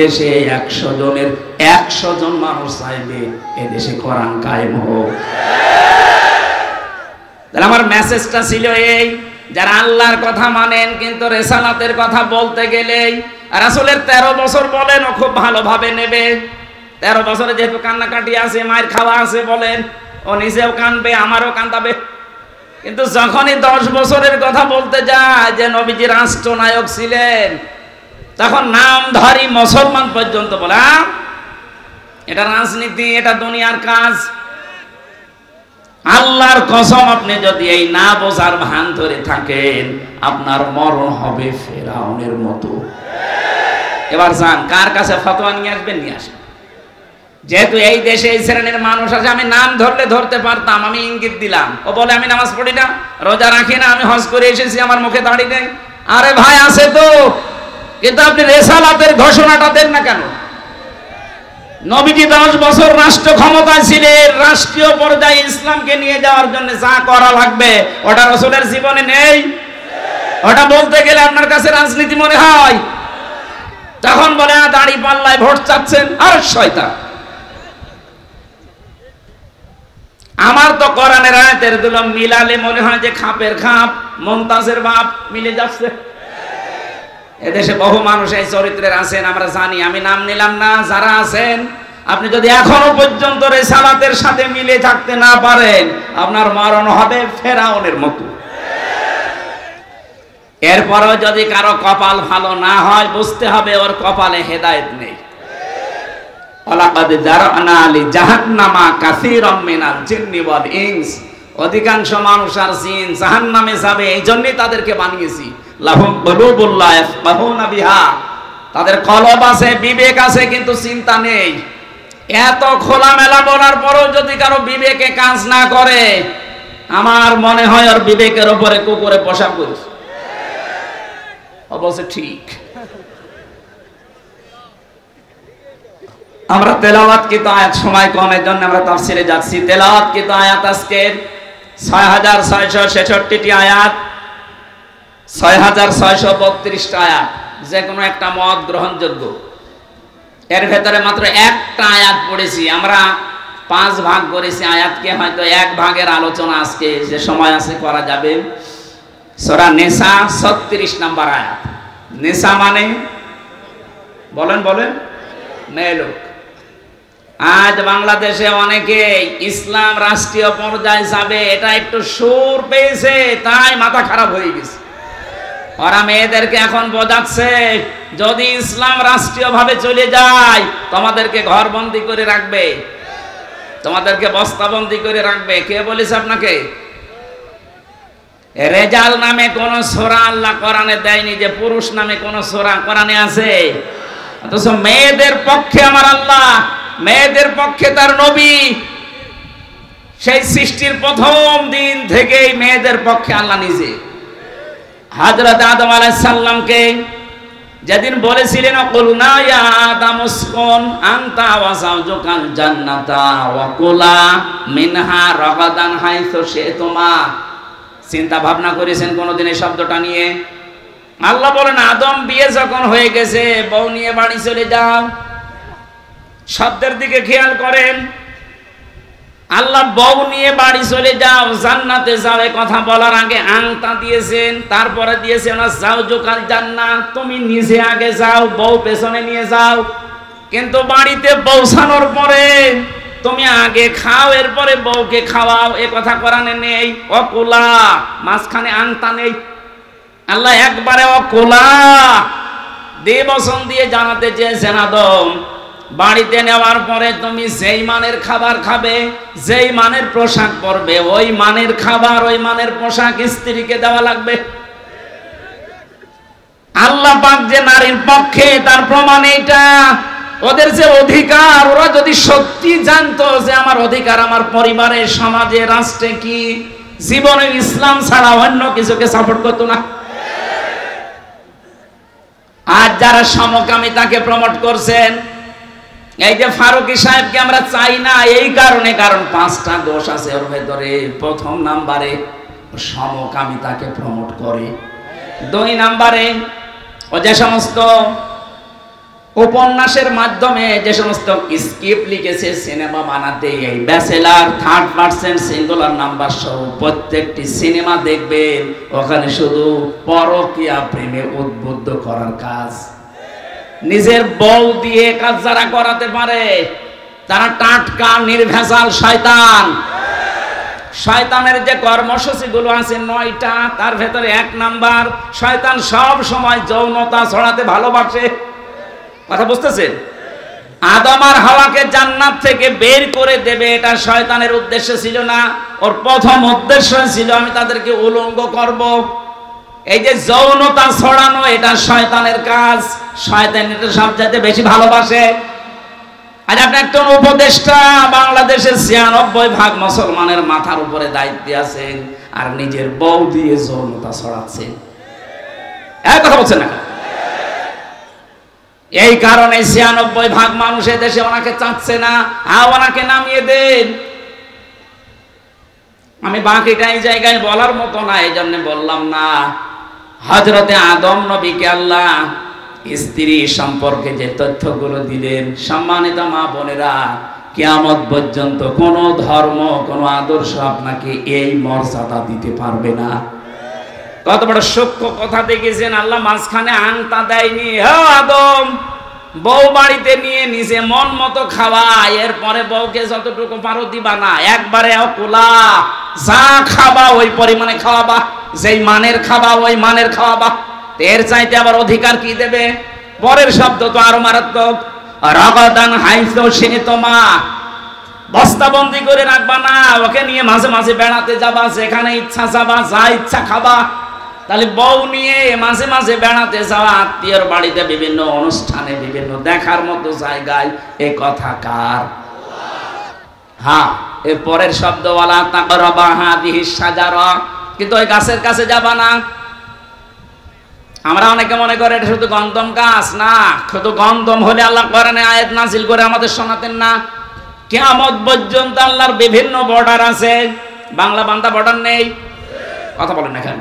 দেশে 100 জনের 100 জন মানুষ চাইবে এদেশে কোরআন কায়েম হোক। তাহলে আমার মেসেজটা ছিল এই, যারা আল্লাহর কথা মানেন কিন্তু রিসালাতের কথা বলতে গেলেই রাসূলের 13 বছর বলেন ও খুব ভালোভাবে নেবে। 13 বছরে যেহেতু কান্নাকাটি আছে, মায়ের খাওয়া আছে বলেন, ও নিজেও কাঁদবে, আমারও কাঁদাবে। কিন্তু যখনই 10 বছরের কথা বলতে যায় যে নবীজি রাষ্ট্রনায়ক ছিলেন, তখন নামধারী মুসলমান পর্যন্ত বলে এটা রাজনীতি, এটা দুনিয়ার কাজ। আল্লাহর কসম, আপনি যদি এই না বোঝার ভান ধরে থাকেন, আপনার মরণ হবে ফেরাউনের মতো। এবার যান, কার কাছে ফতোয়া নিয়ে আসবেন, নিয়ে আসেন। যেহেতু এই দেশে এই শ্রেণীর মানুষ আছে, আমি নাম ধরলে ধরতে পারতাম, আমি ইঙ্গিত দিলাম। ও বলে আমি নামাজ পড়ি না, রোজা রাখি না, আমি হজ করে এসেছি, আমার মুখে দাড়ি নেই। আরে ভাই আছে তো, কিন্তু আপনি রিসালাতের ঘোষণাটা দেন না কেন? নবীজি 10 বছর রাষ্ট্র ক্ষমতায় ছিলেন, রাষ্ট্রীয় পর্যায়ে ইসলামকে নিয়ে যাওয়ার জন্য যা করা লাগবে ওটা রাসূলের জীবনে নেই। ওটা বলতে গেলে আপনার কাছে রাজনীতি মনে হয়। তখন বলে দাড়ি পাল্লায় ভোট চাচ্ছেন, আর শয়তান। আমার তো কোরআনের আয়াতের দুটো মিলালে মনে হয় যে খাপের খাপ, মুমতাজের বাপ মিলে যাচ্ছে। এদেশে বহু মানুষ এই চরিত্রের আছেন, আমরা জানি, আমি নাম নিলাম না। যারা আছেন, আপনি যদি এখনো পর্যন্ত রিসালাতের সাথে মিলে থাকতে না পারেন, আপনার মরণ হবে ফেরাউনের মতো। এরপরেও যদি কারো কপাল ভালো না হয়, বুঝতে হবে ওর কপালে হেদায়েত নেই। ওয়ালাকাদ যারানা লিজাহান্নামা কাসীরাম মিনাল জিন্নি ওয়াল ইনস, অধিকাংশ মানুষ আর জিন জাহান্নামে যাবে, এই জন্যই তাদেরকে বানিয়েছি। লাহুম কুলুবুল লা ইয়াফকাহুনা বিহা, তাদের কলব আছে, বিবেক আছে, কিন্তু চিন্তা নেই। এত খোলামেলা বলার পরেও যদি কারো বিবেকে কাজ না করে, আমার মনে হয় ওর বিবেকের উপরে কুকুরে পেশাব করেছে। অবশ্য ঠিক। আমরা তেলাওয়াতকৃত আয়াত, সময় কমের জন্য আমরা তাফসিরে যাচ্ছি। তেলাওয়াতকৃত আয়াত আজকের 6666টি আয়াত, 6632টা আয়াত, যে কোনো একটা মত গ্রহণযোগ্য। এর ভেতরে মাত্র একটা আয়াত পড়েছি, আমরা 5 ভাগ করেছি আয়াতকে, হয়তো 1 ভাগের আলোচনা আজকে যে সময় আছে করা যাবে। সূরা নিসা 36 নম্বর আয়াত। নিসা মানে বলেন বলেন, মেয়ে লোক। আজ বাংলাদেশে অনেকে ইসলাম রাষ্ট্রীয় পর্যায়ে যাবে, এটা একটু সুর পেয়েছে, তাই মাথা খারাপ হয়ে গেছে। ওরা মেয়েদেরকে এখন বোঝাচ্ছে, যদি ইসলাম রাষ্ট্রীয় ভাবে চলে যায়, তোমাদেরকে ঘরবন্দি করে রাখবে, তোমাদেরকে বস্তাবন্দি করে রাখবে। কে বলেছে আপনাকে? রেজাল নামে কোন সূরা আল্লাহ কোরআনে দেয়নি যে পুরুষ নামে কোন সূরা কোরআনে আছে। অথচ মেয়েদের পক্ষে আমার আল্লাহ, মেয়েদের পক্ষে তার নবী, সেই সৃষ্টির প্রথম দিন থেকেই মেয়েদের পক্ষে আল্লাহ নিজে হযরত আদম আলাইহিস সালামকে যেদিন বলেছিলেন কুলনা ইয়া আদম উসকুন আনতা ওয়া যাওজুকাল জান্নাতা ওয়া কুলা মিনহা রাগাদান হাইসু শি'তুমা, চিন্তা ভাবনা করেছেন কোনদিন এই শব্দটা নিয়ে? আল্লাহ বলেন আদম বিয়ে যখন হয়ে গেছে, বউ নিয়ে বাড়ি চলে যাও। শব্দের দিকে খেয়াল করেন। আল্লাহ বউ নিয়ে বাড়ি চলে যাও, জান্নাতে যাও, এই কথা বলার আগে আংতা দিয়েছেন, তারপরে দিয়েছেন যাওজুকাল জান্নাত, তুমি নিজে আগে যাও, বউ পেছনে নিয়ে যাও। কিন্তু বাড়িতে পৌঁছানোর পরে তুমি আগে খাও, এরপরে বউকে খাওয়াও, এ কথা কোরআনে নেই। অকুলা, মাঝখানে আংতা নেই। আল্লাহ একবারে অকুলা দেবসন দিয়ে জানাতে চেয়েছেন আদম, বাড়িতে নেওয়ার পরে তুমি যেই মানের খাবার খাবে, যেই মানের পোশাক পরবে, ওই মানের খাবার, ওই মানের পোশাক স্ত্রীকে দেওয়া লাগবে। আল্লাহ পাক যে নারীর পক্ষে, তার প্রমাণ এইটা। ওদের যে অধিকার, ওরা যদি সত্যি জানতো যে আমার অধিকার আমার পরিবারে, সমাজে, রাষ্ট্রে কি, জীবনে ইসলাম ছাড়া অন্য কিছুকে সাপোর্ট করতো না। আর যারা সমকামিতাকে প্রমোট করছেন, এই যে ফারুকী সাহেবকে আমরা চাই না এই কারণে, কারণ 5টা দোষ আছে ওর ভেতরে। প্রথম নাম্বারে সমকামিতাকে প্রমোট করে। 2 নাম্বারে ও যে সমস্ত উপন্যাসের মাধ্যমে যে সমস্ত স্ক্রিপ্ট লিখেছে সিনেমা বানাতে, এই bachelor, third person singular number সহ প্রত্যেকটি সিনেমা দেখবেন ওখানে শুধু পরকীয়া প্রেমে উদ্বুদ্ধ করার কাজ। নিজের বউ দিয়ে কাজ যারা করাতে পারে তারা টাটকা নির্ভেজাল শয়তান। শয়তানের যে কর্মসূচিগুলো আছে 9টা, তার ভেতরে 1 নাম্বার, শয়তান সব সময় যৌনতা ছড়াতে ভালোবাসে। কথা বুঝতেছেন? আদম আর হাওয়াকে জান্নাত থেকে বের করে দেবে, এটা শয়তানের উদ্দেশ্য ছিল না। ওর প্রথম উদ্দেশ্য ছিল আমি তাদেরকে উলঙ্গ করব। এই যে যৌনতা ছড়ানো, এটা শয়তানের কাজ। শয়তান এটা সবচাইতে বেশি ভালোবাসে। আজ আপনি একজন উপদেষ্টা, বাংলাদেশের 96% মুসলমানের মাথার উপরে দায়িত্বে আছেন, আর নিজের বউ দিয়ে যৌনতা ছড়াচ্ছেন। এক কথা বলছেন না? এই কারণে 96% মানুষ দেশে ওনাকে চাচ্ছে না। ওনাকে নামিয়ে দেন। আমি বাকিটা এই জায়গায় বলার মতো না, এই জন্য বললাম না। হযরতে আদম নবীকে আল্লাহ স্ত্রী সম্পর্কে যে তথ্যগুলো দিলেন, সম্মানিত মা বোনেরা, কিয়ামত পর্যন্ত কোন ধর্ম, কোন আদর্শ আপনাকে এই মর্যাদা দিতে পারবে না। কত বড় সূক্ষ্ম কথা দেখেছেন। আল্লাহ মাঝখানে আংটা দেয়নি। আদম, বউ বাড়িতে নিয়ে নিজে মন মতো খাওয়া, এরপরে বউকে যতটুকু পারো দিবা না, একবারে কোলা, যা খাবা ওই পরিমাণে খাওয়াবা, যেই মানের খাবা ওই মানের খাওয়াবা। এর চাইতে আবার অধিকার কি দেবে? পরের শব্দ তো আরো মারাত্মক। রাগাদান হাইসো শিনিতমা, বস্তাবন্দি করে রাখবা না, ওকে নিয়ে মাঝে মাঝে বেড়াতে যাবা, যেখানে ইচ্ছা যাবা, যা ইচ্ছা খাবা। তাহলে বউ নিয়ে মাঝে মাঝে বেড়াতে যাওয়া, আত্মীয়র বাড়িতে বিভিন্ন অনুষ্ঠানে, বিভিন্ন দেখার মতো জায়গায়, এ কথা কার? হ্যাঁ, এর পরের শব্দ ওয়ালা তাকরাবা হাদিহিস শাজারা, কিন্তু ওই গাছের কাছে যাবা না। আমরা অনেকে মনে করে এটা শুধু গন্ধম গাছ। না, শুধু গন্ধম হলে আল্লাহ কোরআনে আয়াত নাযিল করে আমাদের শোনাতেন না? কিয়ামত পর্যন্ত আল্লাহর বিভিন্ন বর্ডার আছে। বাংলা বান্দা বর্ডার নেই? কথা বলেন না কেন?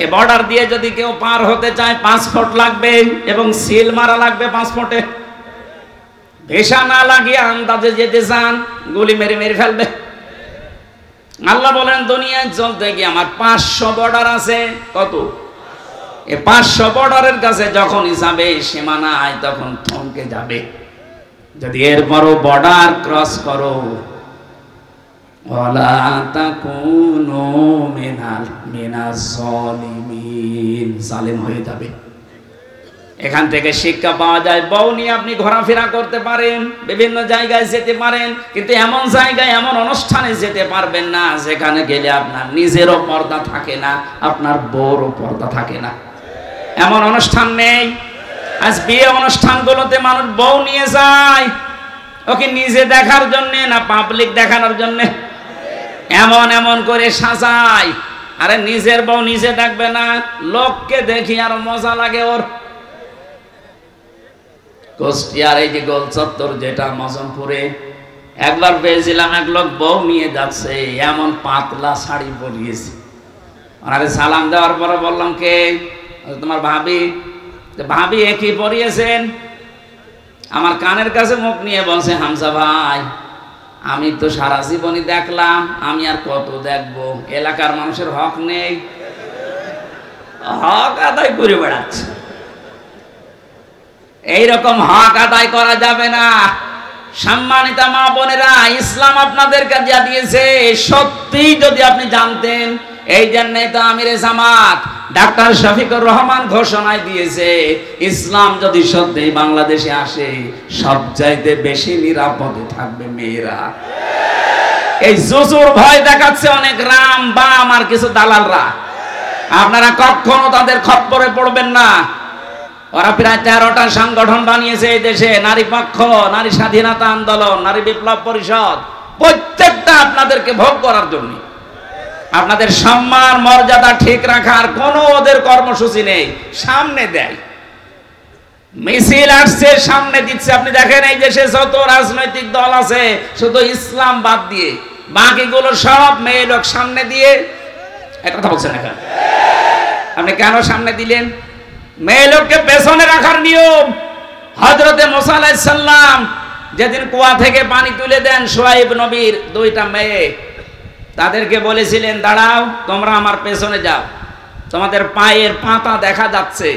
এই বর্ডার দিয়ে যদি কেউ পার হতে চায় 5 ফুট লাগবে, এবং সিল মারা লাগবে 5 ফুটে। ভিসা না লাগিয়ে আন্দাজে যেতে চান, গুলি মেরে মেরে ফেলবে। আল্লাহ বলেন দুনিয়ায় চলতে গিয়ে আমার 500 বর্ডার আছে। কত? এই 500 বর্ডারের কাছে যখনই যাবে সীমানায়, তখন থমকে যাবে। যদি এরপরও বর্ডার ক্রস করো, ওয়ালা তাকুনু মিনাজ জালিমিন, জালেম হয়ে যাবে। এখান থেকে শিক্ষা পাওয়া যায়, বউ নিয়ে আপনি ঘোরাফেরা করতে পারেন, বিভিন্ন জায়গায় যেতে পারেন, কিন্তু এমন জায়গায়, এমন অনুষ্ঠানে যেতে পারবেন না যেখানে গেলে আপনার নিজেরও পর্দা থাকে না, আপনার বউরও পর্দা থাকে না। এমন অনুষ্ঠান নেই। আজ বিয়ে অনুষ্ঠানগুলোতে মানুষ বউ নিয়ে যায়, ওকে নিজে দেখার জন্য না পাবলিক দেখানোর জন্য? এমন এমন করে সাজায়। আরে নিজের বউ নিজে দেখবে না, লোককে দেখি আর মজা লাগে ওর। কুষ্টিয়ার এই যে গোল চত্বর, যেটা মজমপুরে, একবার পেয়েছিলাম এক লোক বউ নিয়ে যাচ্ছে, এমন পাতলা শাড়ি পরিয়েছে। ওনারে সালাম দেওয়ার পরে বললাম, কে? তোমার ভাবি। ভাবি একই পরিয়েছেন। আমার কানের কাছে মুখ নিয়ে বলছে, হামজা ভাই, আমি তো সারা জীবনই দেখলাম, আমি আর কত দেখবো? এলাকার মানুষের হক নেই? হক আদায় করে বেড়াচ্ছে। এইরকম হক আদায় করা যাবে না। সম্মানিত মা বোনেরা, ইসলাম আপনাদেরকে যা দিয়েছে সত্যি যদি আপনি জানতেন, এই জন্যই তো আমিরে জামাত ডাক্তার শফিকুর রহমান ঘোষণায় দিয়েছে, ইসলাম যদি সত্যি বাংলাদেশে আসে, সবচাইতে বেশি নিরাপদে থাকবে মেয়েরা। এই জুজুর ভয় দেখাচ্ছে অনেক রাম বাম আর কিছু দালালরা। আপনারা কখনো তাদের খপ্পরে পড়বেন না। ওরা প্রায় 13টা সংগঠন বানিয়েছে এই দেশে, নারী পক্ষ, নারী স্বাধীনতা আন্দোলন, নারী বিপ্লব পরিষদ, প্রত্যেকটা আপনাদেরকে ভোগ করার জন্য। আপনাদের সম্মান মর্যাদা ঠিক রাখার কোনো ওদের কর্মসূচি নেই। সামনে দেয়, মিছিল আসছে, সামনে দিচ্ছে। আপনি দেখেন এই দেশে যত রাজনৈতিক দল আছে, শুধু ইসলাম বাদ দিয়ে বাকিগুলো সব মেয়ে লোক সামনে দিয়ে। একটা কথা বলছেন এখন, আপনি কেন সামনে দিলেন? মেয়ে লোককে পেছনে রাখার নিয়ম। হযরতে মুসা আলাইহিস সালাম যেদিন কুয়া থেকে পানি তুলে দেন শুআয়ব নবীর দুইটা মেয়ে, তাদেরকে বলেছিলেন দাঁড়াও, তোমরা আমার পেছনে যাও, তোমাদের পায়ের পাতা দেখা যাচ্ছে,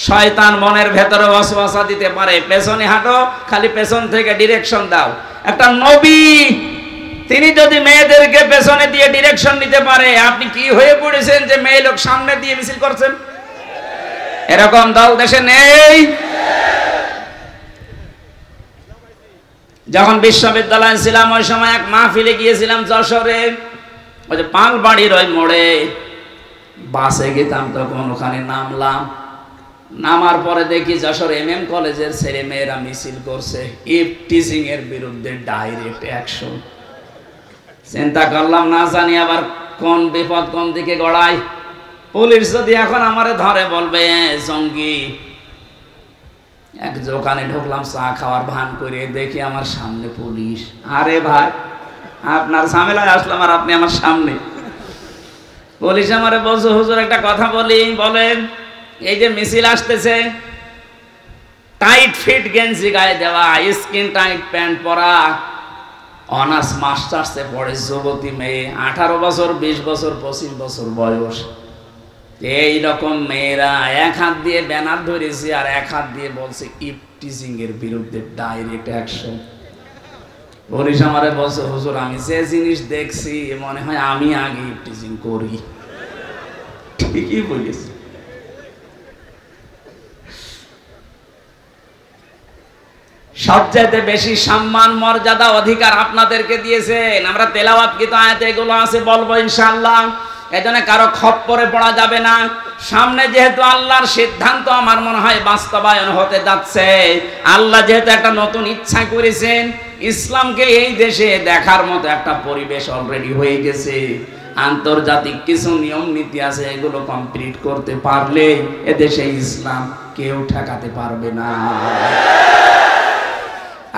শয়তান মনের ভেতরে ওয়াসওয়াসা দিতে পারে, পেছনে হাঁটো, খালি পেছন থেকে ডিরেকশন দাও। একটা নবী তিনি যদি মেয়েদেরকে পেছনে দিয়ে ডিরেকশন নিতে পারে, আপনি কি হয়ে পড়েছেন যে মেয়ে লোক সামনে দিয়ে মিছিল করছেন? এরকম দল দেশে নেই। যখন বিশ্ববিদ্যালয়ে ছিলাম ওই সময় এক মাহফিলে গিয়েছিলাম যশোরে, ওই যে পালবাড়ির ওই মোড়ে বাসে গেতাম, তখন ওখানে নামলাম, নামার পরে দেখি যশোর এমএম কলেজের ছেলে মেয়েরা মিছিল করছে ইফটিজিং এর বিরুদ্ধে, ডাইরেক্ট অ্যাকশন। চিন্তা করলাম না জানি আবার কোন বিপদ কোন দিকে গড়ায়। পুলিশ যদি এখন আমারে ধরে বলবে জঙ্গি। এক দোকানে ঢুকলাম চা খাওয়ার ভান করে, দেখি আমার সামনে পুলিশ। আরে ভাই, আপনার ঝামেলায় আসলাম আর আপনি আমার সামনে। পুলিশ আমারে বলছে হুজুর একটা কথা বলি। বলেন। এই যে মিছিল আসতেছে, টাইট ফিট গেঞ্জি গায়ে দেওয়া, স্কিন টাইট প্যান্ট পরা, অনার্স মাস্টার্সে পড়ে যুবতী মেয়ে, 18 বছর 20 বছর 25 বছর বয়স, এই রকম মেয়েরা এক হাত দিয়ে ব্যানার ধরেছে আর এক হাত দিয়ে বলছে ইফটিজিং এর বিরুদ্ধে ডাইরেক্ট অ্যাকশন। পুলিশ আমারে বলছে হুজুর আমি যে জিনিস দেখছি মনে হয় আমি আগে ইফটিজিং করি। ঠিকই বলেছি। সবচাইতে বেশি সম্মান মর্যাদা অধিকার আপনাদেরকে দিয়েছেন। আমরা তেলাওয়াতকৃত আয়াতে এগুলো আছে, বলবো ইনশাআল্লাহ। এজন্য কারো খপ্পরে পড়া যাবে না। সামনে যেহেতু আল্লাহর সিদ্ধান্ত আমার মনে হয় বাস্তবায়ন হতে যাচ্ছে, আল্লাহ যেহেতু একটা নতুন ইচ্ছা করেছেন, ইসলামকে এই দেশে দেখার মতো একটা পরিবেশ অলরেডি হয়ে গেছে। আন্তর্জাতিক কিছু নিয়ম নীতি আছে, এগুলো কমপ্লিট করতে পারলে এদেশে ইসলাম কেউ ঠেকাতে পারবে না।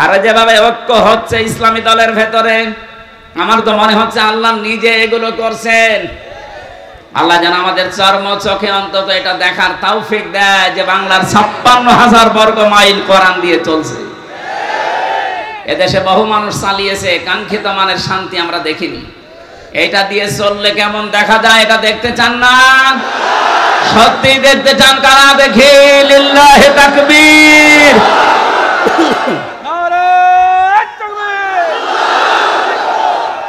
আর যেভাবে ঐক্য হচ্ছে ইসলামী দলের ভেতরে, আমার তো মনে হচ্ছে আল্লাহ নিজে এগুলো করছেন। আল্লাহ যেন আমাদের চর্ম চোখে অন্তত এটা দেখার তৌফিক দেয় যে বাংলার 56,000 বর্গ মাইল কোরআন দিয়ে চলছে। এদেশে বহু মানুষ চালিয়েছে, কাঙ্ক্ষিত মানের শান্তি আমরা দেখিনি। এটা দিয়ে চললে কেমন দেখা যায় এটা দেখতে চান না? সত্যি দেখতে চান কারা? দেখি লিল্লাহি তাকবীর।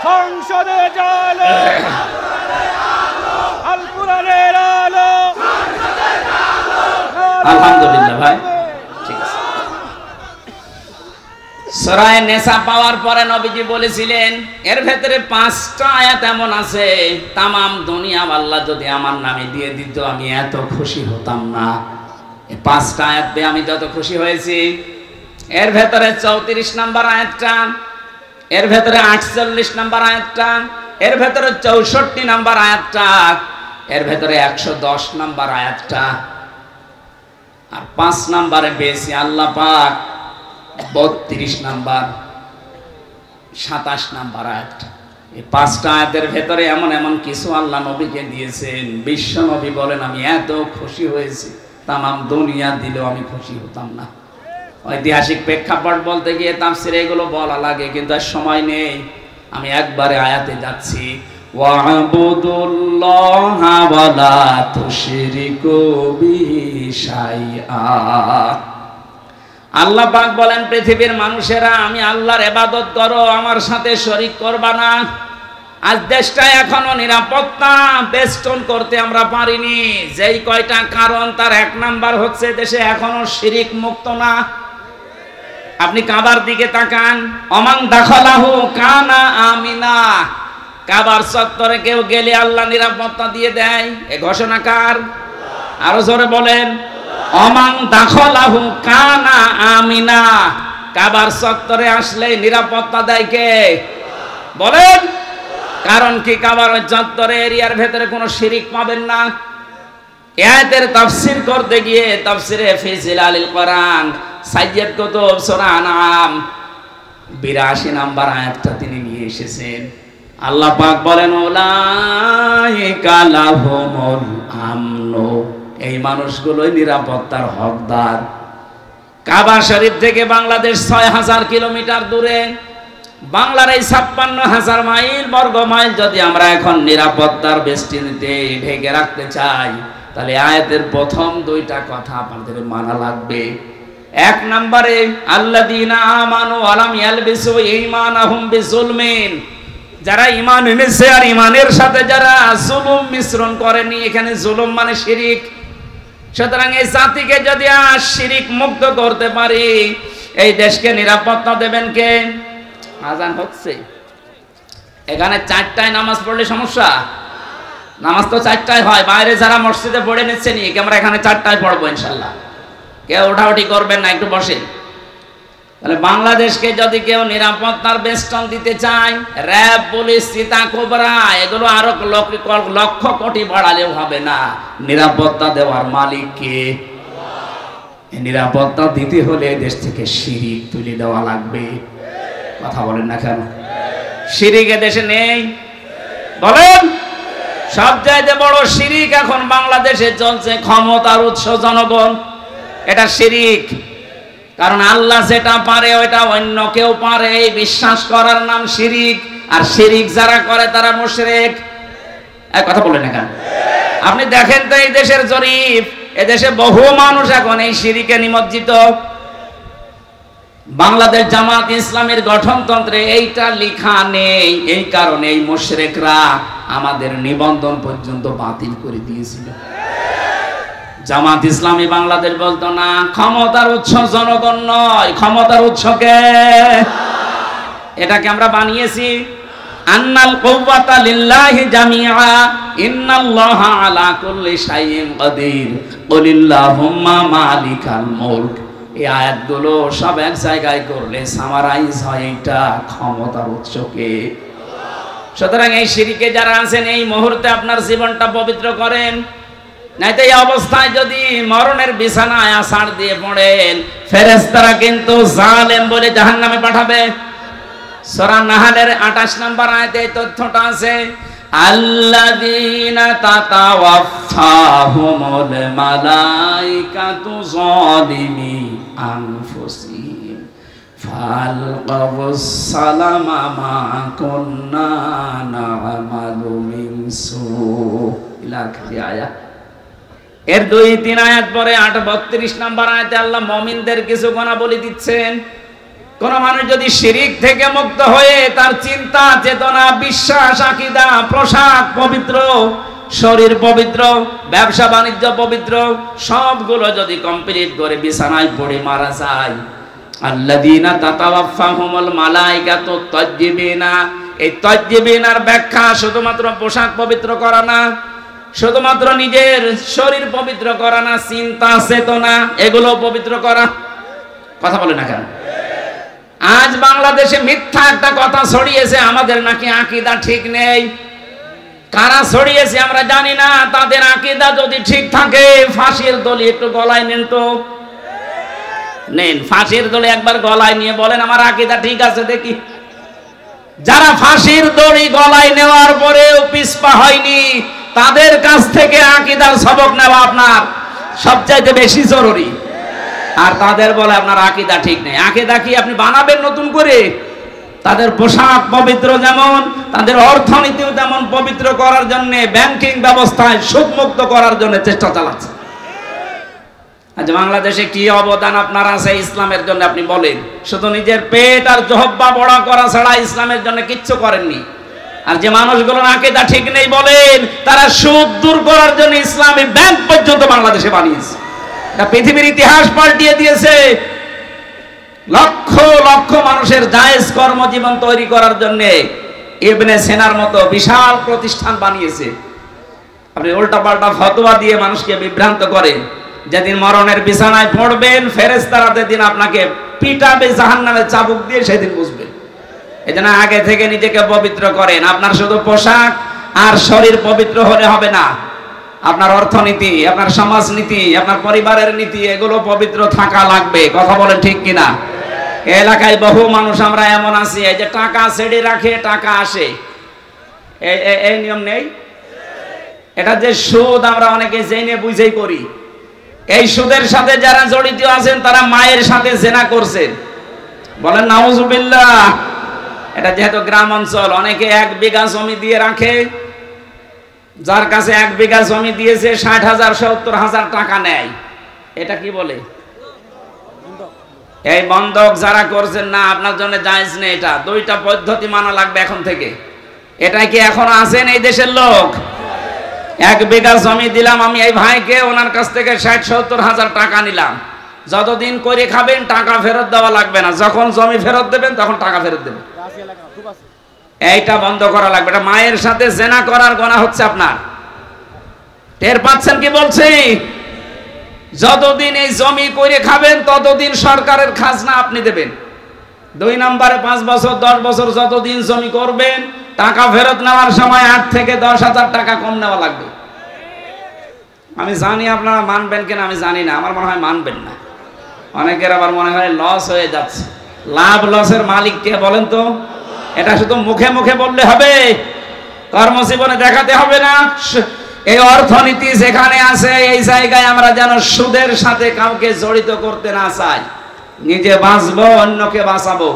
সংসদে চলো আল কোরআনের আলো। আলহামদুলিল্লাহ ভাই, ঠিক আছে। সূরা নিসা পাওয়ার পরে নবীজি বলেছিলেন এর ভেতরে 5টা আয়াত এমন আছে, তামাম দুনিয়া আল্লাহ যদি আমার নামে দিয়ে দিত আমি এত খুশি হতাম না। এই 5টা আয়াত পেয়ে আমি যত খুশি হয়েছি। এর ভেতরে 34 নম্বর আয়াতটা, এর ভেতরে 48 নম্বর আয়াতটা, এর ভেতরে 64 নম্বর আয়াতটা, এর ভেতরে 110 নম্বর আয়াতটা, আর 5 নম্বরে পেয়েছি আল্লাহ পাক 32 নম্বর 27 নম্বর আয়াত। এই 5টা আয়াতের ভেতরে এমন এমন কিছু আল্লাহ নবীকে দিয়েছেন, বিশ্ব নবী বলেন আমি এত খুশি হয়েছি তামাম দুনিয়া দিলেও আমি খুশি হতাম না। ঐতিহাসিক প্রেক্ষাপট বলতে গিয়ে তাফসিরে এগুলো বলা লাগে, কিন্তু আর সময় নেই। আমি একবারে আয়াতে যাচ্ছি। ওয়াবুদুল্লাহা ওয়ালা তুশরিকু বিহি শাইআ। আল্লাহ পাক বলেন পৃথিবীর মানুষেরা আমি আল্লাহর ইবাদত করো, আমার সাথে শরীক করবা না। আজ দেশটা এখনো নিরাপত্তা বেষ্টন করতে আমরা পারিনি। যেই কয়টা কারণ তার 1 নাম্বার হচ্ছে দেশে এখনো শিরিক মুক্ত না। আপনি কাবার দিকে তাকান, অমান দাখালাহু কানা আমিনা। কাবার চত্বরে কেউ গেলে আল্লাহ নিরাপত্তা দিয়ে দেয়, এ ঘোষণা কার? আরো জোরে বলেন। অমান দাখালাহু কানা আমিনা। কাবার চত্বরে আসলে নিরাপত্তা দেয় কে? বলেন। কারণ কি? কাবার চত্বরে এরিয়ার ভেতরে কোনো শিরিক পাবেন না। আয়াতের তাফসীর করতে গিয়ে তাফসীরে ফি জিলালিল কোরআন সাইয়্যিদ কুতুব সূরা আনআম 82 নম্বর আয়াতটা তিনি নিয়ে এসেছেন। আল্লাহ পাক বলেন উলাইকা লাহুমুল আমন। এই মানুষগুলোই নিরাপত্তার হকদার। কাবা শরীফ থেকে বাংলাদেশ ৬,০০০ কিলোমিটার দূরে। বাংলার এই ৫৬,০০০ মাইল বর্গ মাইল যদি আমরা এখন নিরাপত্তার বেষ্টনীতে ঢেকে রাখতে চাই, তাহলে আয়াতের প্রথম দুইটা কথা আপনাদের মানা লাগবে। এক নম্বরে আল্লাযীনা আমানু ওয়া লাম ইয়ালবিসু ঈমানাহুম বিযুলমিন, যারা ঈমান এনেছে আর ঈমানের সাথে যারা জুলুম মিশ্রণ করেনি, এখানে জুলুম মানে শিরিক। সুতরাং এই জাতিকে যদি শিরিক মুক্ত করতে পারি, এই দেশকে নিরাপত্তা দেবেন কে? আজান হচ্ছে, এখানে ৪টায় নামাজ পড়লে সমস্যা? নামাজ তো ৪টায় হয়, বাইরে যারা মসজিদে পড়ে নিচ্ছে নি, আমরা এখানে 4টায় পড়বো ইনশাল্লাহ। কেউ ওঠাউঠি করবেন না, একটু বসেন। তাহলে বাংলাদেশকে যদি কেউ নিরাপত্তার বেষ্টন দিতে চায়, র্যাব, পুলিশ, চিতা, কোবরা এগুলো আরো লক্ষ কোটি বাড়ালেও হবে না। নিরাপত্তা দেওয়ার মালিক কে? নিরাপত্তা দিতে হলে দেশ থেকে শিরিক তুলে দেওয়া লাগবে। কথা বলেন না কেন? শিরিক দেশে নেই? বলেন। সবচাইতে বড় শিরিক এখন বাংলাদেশে চলছে ক্ষমতার উৎস জনগণ। এটা শিরিক, কারণ আল্লাহ যেটা পারে ওইটা অন্য কেউ পারে, এই বিশ্বাস করার নাম শিরিক। আর শিরিক যারা করে তারা মুশরিক। কথা বলেন না কেন? আপনি দেখেন তো এই দেশের জরিপ, এদেশে বহু মানুষ এখন এই শিরিকে নিমজ্জিত। বাংলাদেশ জামাত ইসলামের গঠনতন্ত্রে এইটা লেখা নেই, এই কারণে এই মুশরিকরা আমাদের নিবন্ধন পর্যন্ত বাতিল করে দিয়েছিল। জামাত ইসলামী বাংলাদেশ বলতো না ক্ষমতার উৎস জনগণ নয়, ক্ষমতার উৎস কে? এটাকে আমরা বানিয়েছি। আন্নাল কুওয়াতা লিল্লাহি জামিআ ইন্নাল্লাহা আলা কুল্লি শাইইন কাদির কুলিল্লাহুম্মা মালিকাল মুলক। এই আয়াতগুলো সব এক জায়গায় করলে সামারাইজ হয় এটা ক্ষমতার উৎস কে? সুতরাং এই শিরিকে যারা আছেন, এই মুহূর্তে আপনার জীবনটা পবিত্র করেন, নাইতো এই অবস্থায় যদি মরণের বিছানায় আছাড় দিয়ে পড়েন, ফেরেশতারা কিন্তু জালেম বলে জাহান্নামে পাঠাবে। সূরা নাহলের ২৮ নম্বর আয়াতে এই তথ্যটা আছে। আল্লাযীনা তাতাওয়াফাহুমুল মালাইকাতু যালিমি আনফুসিহিম ফালকাবুস সালামা মা কুন্না না'মালু মিন সু ইলা আখিরি আয়াত। এর ২-৩ আয়াত পরে ৩২ নম্বর আয়াতে আল্লাহ মুমিনদের কিছু গুণাবলী দিচ্ছেন। কোন মানুষ যদি শিরিক থেকে মুক্ত হয়ে তার চিন্তা, চেতনা, বিশ্বাস, আকীদা, পোশাক পবিত্র, শরীর পবিত্র, ব্যবসা বাণিজ্য পবিত্র, সবগুলো যদি কমপ্লিট করে বিছানায় পড়ে মারা যায়, আল্লাযীনা তাতাওয়াফাহুমুল মালাইকাতু তাজ্জিবিনা, এই তাজ্জিবিনার ব্যাখ্যা শুধুমাত্র পোশাক পবিত্র করা না, শুধুমাত্র নিজের শরীর পবিত্র করা না, চিন্তা, চেতনা এগুলো পবিত্র করা। কথা বলে না কেন? আজ বাংলাদেশে মিথ্যা একটা কথা ছড়িয়েছে, আমাদের নাকি আকীদা ঠিক নেই। কারা ছড়িয়েছে আমরা জানি না। তাদের আকীদা যদি ঠিক থাকে, ফাঁসির দড়ি একটু গলায় নেন তো, নেন ফাঁসির দড়ি একবার গলায় নিয়ে বলেন আমার আকীদা ঠিক আছে দেখি। যারা ফাঁসির দড়ি গলায় নেওয়ার পরেও পিছপা হয়নি, তাদের কাছ থেকে আকীদার সবক নেওয়া আপনার সবচাইতে বেশি জরুরি। আর তাদের বলে আপনার আকীদা ঠিক নেই। আকীদা কি আপনি বানাবেন নতুন করে? তাদের পোশাক পবিত্র যেমন, তাদের অর্থনীতিও তেমন পবিত্র করার জন্য, ব্যাংকিং ব্যবস্থায় সুদমুক্ত করার জন্য চেষ্টা চালাচ্ছে। আজ বাংলাদেশে কি অবদান আপনার আছে ইসলামের জন্য আপনি বলেন? শুধু নিজের পেট আর জহব্বা বড় করা ছাড়া ইসলামের জন্য কিচ্ছু করেননি। আর যে মানুষগুলোর আকীদা ঠিক নেই বলেন, তারা সুদ দূর করার জন্য ইসলামী ব্যাংক পর্যন্ত বাংলাদেশে বানিয়েছে। এটা পৃথিবীর ইতিহাস পাল্টিয়ে দিয়েছে। লক্ষ লক্ষ মানুষের জায়েজ কর্মজীবন তৈরি করার জন্য ইবনে সিনার মতো বিশাল প্রতিষ্ঠান বানিয়েছে। আপনি উল্টাপাল্টা ফতোয়া দিয়ে মানুষকে বিভ্রান্ত করেন। যেদিন মরণের বিছানায় পড়বেন, ফেরেশতারা যেদিন আপনাকে পিটাবে জাহান্নামের চাবুক দিয়ে, সেদিন বুঝবেন। এজন্য আগে থেকে নিজেকে পবিত্র করেন। আপনার শুধু পোশাক আর শরীর পবিত্র হলে হবে না, আপনার অর্থনীতি, আপনার সমাজনীতি, আপনার পরিবারের নীতি এগুলো পবিত্র থাকা লাগবে। কথা বলেন ঠিক কিনা? এলাকায় বহু মানুষ আমরা এমন আছি, এই যে টাকা ছেড়ে রাখে টাকা আসে, এই নিয়ম নেই। এটা যে সুদ আমরা অনেকে জেনে বুঝেই করি। এই সুদের সাথে যারা জড়িত আছেন তারা মায়ের সাথে জেনা করছেন, বলেন নাউজুবিল্লাহ। এটা যেহেতু গ্রাম অঞ্চল, অনেকে 1 বিঘা জমি দিয়ে রাখে, যার কাছে 1 বিঘা জমি দিয়েছে 60,000 70,000 টাকা নেয়, এটা কি বলে? এই বন্ধক যারা করছেন না, আপনার জন্য জায়েজ নেই। এটা 2টা পদ্ধতি মানা লাগবে এখন থেকে। এটা কি এখনো আছেন এই দেশের লোক? 1 বিঘা জমি দিলাম আমি এই ভাইকে, ওনার কাছ থেকে 60-70,000 টাকা নিলাম, যতদিন করে খাবেন টাকা ফেরত দেওয়া লাগবে না, যখন জমি ফেরত দেবেন তখন টাকা ফেরত দেবেন। এইটা বন্ধ করা লাগবে। এটা মায়ের সাথে জেনা করার গুনাহ হচ্ছে আপনার। টের পাচ্ছেন কি বলছি? যতদিন এই জমি করে খাবেন ততদিন সরকারের খাজনা আপনি দেবেন। 2 নম্বরে 5 বছর 10 বছর যতদিন জমি করবেন, টাকা ফেরত নেওয়ার সময় 8 থেকে 10,000 টাকা কম নেওয়া লাগবে। আমি জানি আপনারা মানবেন কিনা আমি জানি না, আমার মনে হয় মানবেন না। অনেকের আবার মনে হয় লস হয়ে যাচ্ছে। লাভ লসের মালিক কে বলেন তো? এটা শুধু মুখে মুখে বললে হবে, কর্মজীবনে দেখাতে হবে না। এই অর্থনীতি যেখানে আছে এই জায়গায় আমরা যেন সুদের সাথে কাউকে জড়িত করতে না চাই। নিজে বাঁচবো, অন্যকে বাঁচাবো।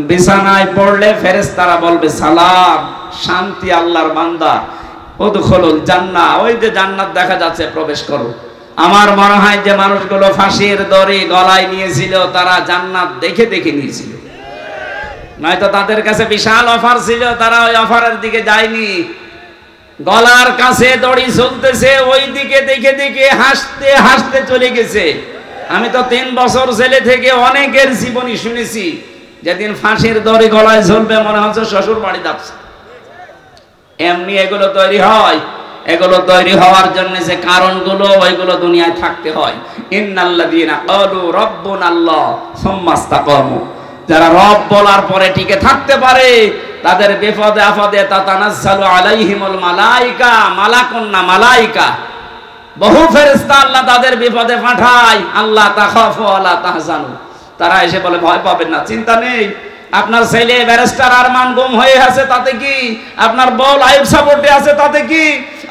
বিছানায় পড়লে ফেরেশতারা বলবে সালাম, শান্তি আল্লাহর বান্দা, উদখুলুল জান্নাহ, ওই যে জান্নাত দেখা যাচ্ছে, প্রবেশ করো। আমার মনে হয় যে মানুষগুলো ফাঁসির দড়ি গলায় নিয়েছিল তারা জান্নাত দেখে দেখে নিয়েছিল, নয়তো তাদের কাছে বিশাল অফার ছিল, তারা ওই অফারের দিকে যায়নি। গলার কাছে দড়ি ঝুলতেছে, ওই দিকে দেখে দেখে হাসতে হাসতে চলে গেছে। আমি তো 3 বছর জেলে থেকে অনেকের জীবনী শুনেছি, যেদিন ফাঁসির দড়ি গলায় ঝুলবে মনে হচ্ছে শ্বশুর বাড়ি যাচ্ছে। এমনি এগুলো তৈরি হয়। এগুলো তৈরি হওয়ার জন্য যে কারণগুলো, ওইগুলো দুনিয়ায় থাকতে হয়। ইন্নাল্লাযীনা ক্বালু রাব্বুনাল্লাহ সুম্মা ইসতাকামু, যারা রব বলার পরে টিকে থাকতে পারে তাদের বিপদে আপদে তাতানাজ্জালু আলাইহিমুল মালাইকা, মালাকুন না মালাইকা, বহু ফেরেশতা আল্লাহ তাদের বিপদে পাঠায়। আল্লাহ তাখাফু ওয়ালা তাহজানু, তারা এসে বলে ভয় পাবেন না, চিন্তা নেই। আপনার ছেলে ব্যারিস্টার আরমান গুম হয়ে আছে, তাতে কি? আপনার বউ লাইফ সাপোর্টে আছে, তাতে কি?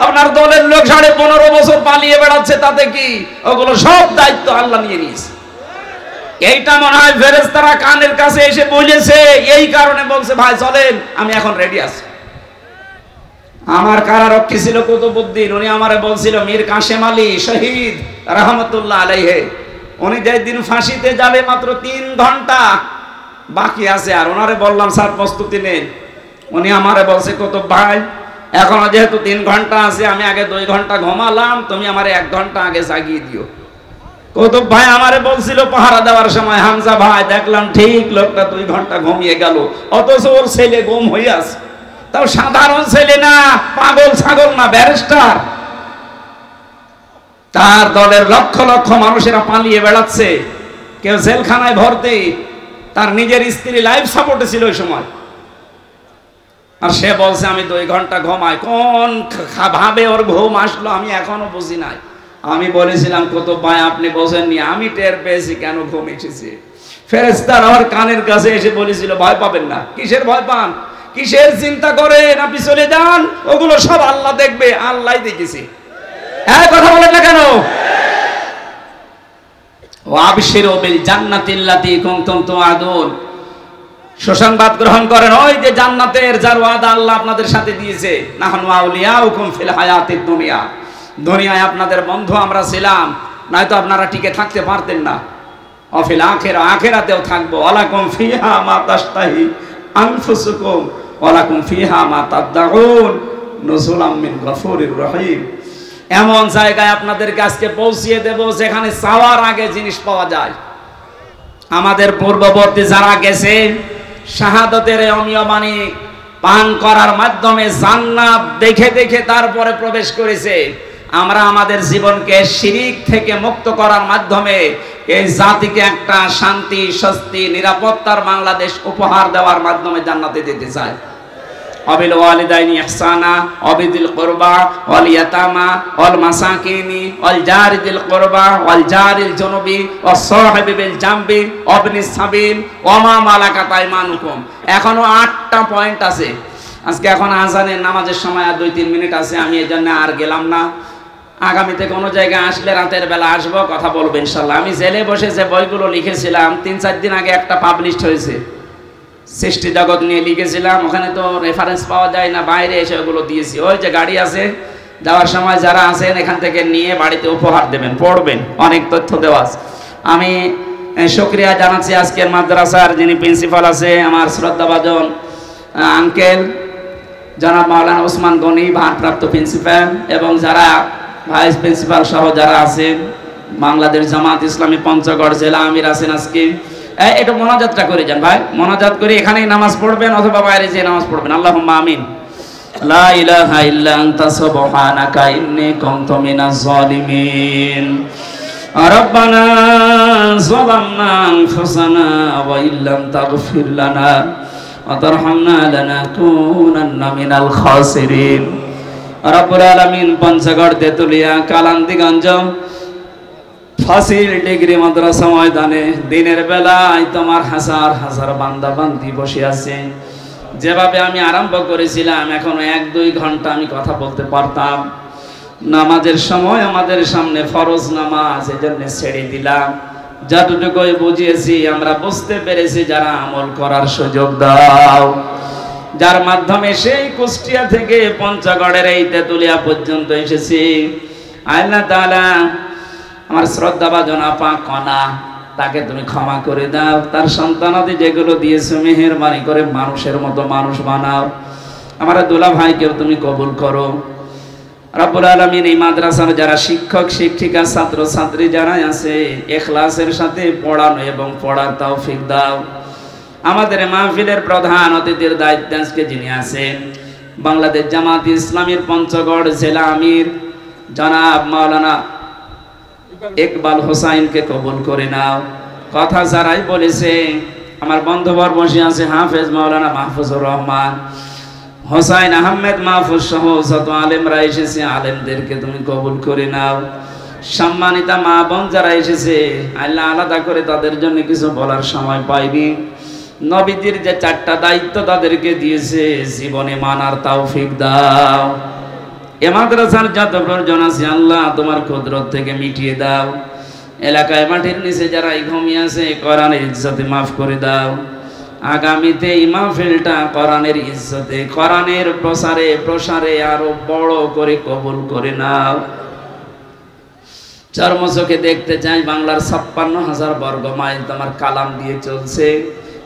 আপনার দলের লোক 15.5 বছর পালিয়ে বেড়াচ্ছে, তাতে কি? ওগুলো সব দায়িত্ব আল্লাহ নিয়ে নিয়েছে। এইটা মনে হয় ফেরেশতারা কানের কাছে এসে বলেছে, এই কারণে বলছে ভাই চলেন, আমি এখন রেডি আছি। আমার কারারক্ষী ছিল কুতুবউদ্দিন, উনি আমারে বলছিল মীর কাশেম আলী শহীদ রাহমাতুল্লাহ আলাইহি, উনি যেদিন ফাঁসিতে যাবে মাত্র 3 ঘন্টা বাকি আছে, আর ওনারে বললাম স্যার প্রস্তুতি নেন। উনি আমারে বলছে কুতুব ভাই এখনো যেহেতু 3 ঘন্টা আছে, আমি আগে 2 ঘন্টা ঘুমালাম, তুমি আমারে 1 ঘন্টা আগে জাগিয়ে দিও। কুতুব ভাই আমারে বলছিল পাহারা দেওয়ার সময়, হামজা ভাই দেখলাম ঠিক লোকটা 2 ঘন্টা ঘুমিয়ে গেল, অথচ ওর ছেলে গুম হয়ে আছে। তাও সাধারণ ছেলে না, পাগল ছাগল না, ব্যারিস্টার। তার দলের লক্ষ লক্ষ মানুষেরা পালিয়ে বেড়াচ্ছে, কেউ জেলখানায় ভর্তি, তার নিজের স্ত্রী লাইফ সাপোর্টে ছিল ওই সময়, আর সে বলছে আমি 2 ঘন্টা ঘুমাই। কোন ভাবে ওর ঘুম আসলো আমি এখনো বুঝি নাই। আমি বলেছিলাম কুতুব ভাই আপনি বোঝেননি, আমি টের পেয়েছি কেন ঘুম এসেছে। ফেরেশতারা আমার কানের কাছে এসে বলেছিল ভয় পাবেন না। কিসের ভয় পান, কিসের চিন্তা করেন, আপনি চলে যান, ওগুলো সব আল্লাহ দেখবে, আল্লাহই দেখেছে। হ্যাঁ কথা বলেন না কেন? ওয়াবশিরু বিল জান্নাতিল্লাতী কুনতুম তুআদুন, সুসংবাদ গ্রহণ করেন ওই যে জান্নাতের যার ওয়াদা আল্লাহ আপনাদের সাথে দিয়েছে। নাহনু আউলিয়াউকুম ফিল হায়াতিদ দুনিয়া, দুনিয়ায় আপনাদের বন্ধু আমরা ছিলাম, নয়তো আপনারা টিকে থাকতে পারতেন না। অফিল আখিরা, আখিরাতেও থাকবো। ওয়ালাকুম ফিহা মা তাশতাহি আনফুসুকুম ওয়ালাকুম ফিহা মা তাদউন নুজুলাম মিন গফুরির রহিম। এমন জায়গায় আপনাদেরকে আজকে পৌঁছিয়ে দেব যেখানে চাওয়ার আগে জিনিস পাওয়া যায়। আমাদের পূর্ববর্তী যারা গেছে শাহাদাতের অমীয় বাণী পান করার মাধ্যমে জান্নাত দেখে দেখে তারপরে প্রবেশ করেছে। আমরা আমাদের জীবনকে শিরিক থেকে মুক্ত করার মাধ্যমে এই জাতিকে একটা শান্তি, স্বস্তি, নিরাপত্তার বাংলাদেশ উপহার দেওয়ার মাধ্যমে জান্নাতে যেতে চাই। অবিল ওয়ালিদাইনি ইহসানা অবিদিল কুরবা ওয়াল ইয়াতামা ওয়াল মাসাকিনি ওয়াল জারিদিল কুরবা ওয়াল জারিল জুনুবি ওয়াস সাহিবি বিল জামবি ওয়াবনিস সাবিল ওয়া মা মালাকাত আইমানুকুম। এখনো 8টা পয়েন্ট আছে। আজকে এখন আজানের নামাজের সময় আর 2-3 মিনিট আছে, আমি এজন্য আর গেলাম না। আগামীতে কোনো জায়গায় আসলে রাতের বেলা আসবো, কথা বলবো ইনশাল্লাহ। আমি জেলে বসে যে বইগুলো লিখেছিলাম 3-4 দিন আগে একটা পাবলিশড হয়েছে, সৃষ্টি জগৎ নিয়ে লিখেছিলাম। ওখানে তো রেফারেন্স পাওয়া যায় না, বাইরে এসে ওগুলো দিয়েছি। ওই যে গাড়ি আছে, যাওয়ার সময় যারা আছেন এখান থেকে নিয়ে বাড়িতে উপহার দেবেন, পড়বেন, অনেক তথ্য দেওয়া আছে। আমি শুকরিয়া জানাচ্ছি আজকের মাদ্রাসার যিনি প্রিন্সিপাল আছে, আমার শ্রদ্ধাভাজন আঙ্কেল জনাব মাওলানা ওসমান গনি, ভারপ্রাপ্ত প্রিন্সিপাল, এবং যারা ভাইস প্রিন্সিপাল সহ যারা আছেন, বাংলাদেশ জামাত ইসলামী পঞ্চগড় জেলা আমির আছেন আজকে। একটু মোনাজাতটা করে যান ভাই, মোনাজাত করে এখানেই নামাজ পড়বেন অথবা বাইরে যেয়ে নামাজ পড়বেন। আল্লাহুম্মা আমিন। লা ইলাহা ইল্লা আনতা সুবহানাকা ইন্নী কুনতু মিনাজ জালিমিন। রব্বানা যালামনা আনফুসানা ওয়া ইল্লাম তাগফির লানা ওয়া তারহামনা লানাকুনান্না মিনাল খাসিরিন। রব্বুল আলামিন পঞ্চগড়, তেতুলিয়া, কালান্দিগঞ্জ ফাসিল ডিগ্রি মাদ্রাসা ময়দানে দিনের বেলায় তোমার হাজার হাজার বান্দা বান্দি বসে আছে। যেভাবে আমি আরম্ভ করেছিলাম, এখনো 1-2 ঘন্টা আমি কথা বলতে পারতাম। নামাজের সময় আমাদের সামনে ফরজ নামাজ, এজন্য ছেড়ে দিলাম। যতটুকুই বুঝিয়েছি আমরা বুঝতে পেরেছি, যারা আমল করার সুযোগ দাও, যার মাধ্যমে সেই কুষ্টিয়া থেকে পঞ্চগড়ের এই তেতুলিয়া পর্যন্ত এসেছি। আল্লাহ তাআলা আমার শ্রদ্ধাভাজন আপা কণা, তাকে তুমি ক্ষমা করে দাও। তার সন্তানাদি যেগুলো দিয়েছো মেহেরবানি করে মানুষের মতো মানুষ বানাও। আমার দুলা ভাইকেও তুমি কবুল করো। রব্বুল আলামিন এই মাদ্রাসার যারা শিক্ষক শিক্ষিকা ছাত্র ছাত্রী যারা আছে, ইখলাসের সাথে পড়ানো এবং পড়ার তৌফিক দাও। আমাদের মাহফিলের প্রধান অতিথির দায়িত্বে আজকে যিনি আছেন, বাংলাদেশ জামাত ইসলামীর পঞ্চগড় জেলা আমির জনাব মাওলানা ইকবাল হোসাইনকে কবুল করে নাও। কথা যারাই বলেছে, আমার বন্ধুবর বসে আছে হাফেজ মাওলানা মাহফুজুর রহমান, হোসাইন আহমেদ মাহফুজ সহ যত আলেমরা এসেছে, আলেমদেরকে তুমি কবুল করে নাও। সম্মানিতা মা বোন যারা এসেছে, আল্লাহ আলাদা করে তাদের জন্য কিছু বলার সময় পাইনি। নবীজির যে 4টা দায়িত্ব তাদেরকে দিয়েছে, জীবনে মানার তৌফিক দাও। এ মাদ্রাসার যত প্রয়োজন আছে আল্লাহ তোমার কুদরত থেকে মিটিয়ে দাও। এলাকায় মাটির নিচে যারা ঘুমিয়ে আছে, কোরআনের ইজ্জতে মাফ করে দাও। আগামীতে এই মাহফিলটা কোরআনের ইজ্জতে, কোরআনের প্রসারে প্রসারে আরো বড় করে কবুল করে নাও। চর্মচোখে দেখতে চাই বাংলার 56,000 বর্গ মাইল তোমার কালাম দিয়ে চলছে,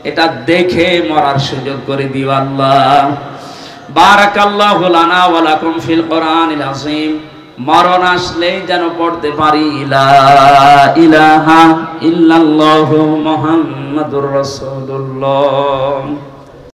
এটা দেখে মরার সুযোগ করে দিও আল্লাহ। বারাকাল্লাহু লানা ওয়া লাকুম ফিল কোরআনিল আযীম। মরণ আসলেই যেন পড়তে পারি লা ইলাহা ইল্লাল্লাহু মুহাম্মাদুর রাসূলুল্লাহ।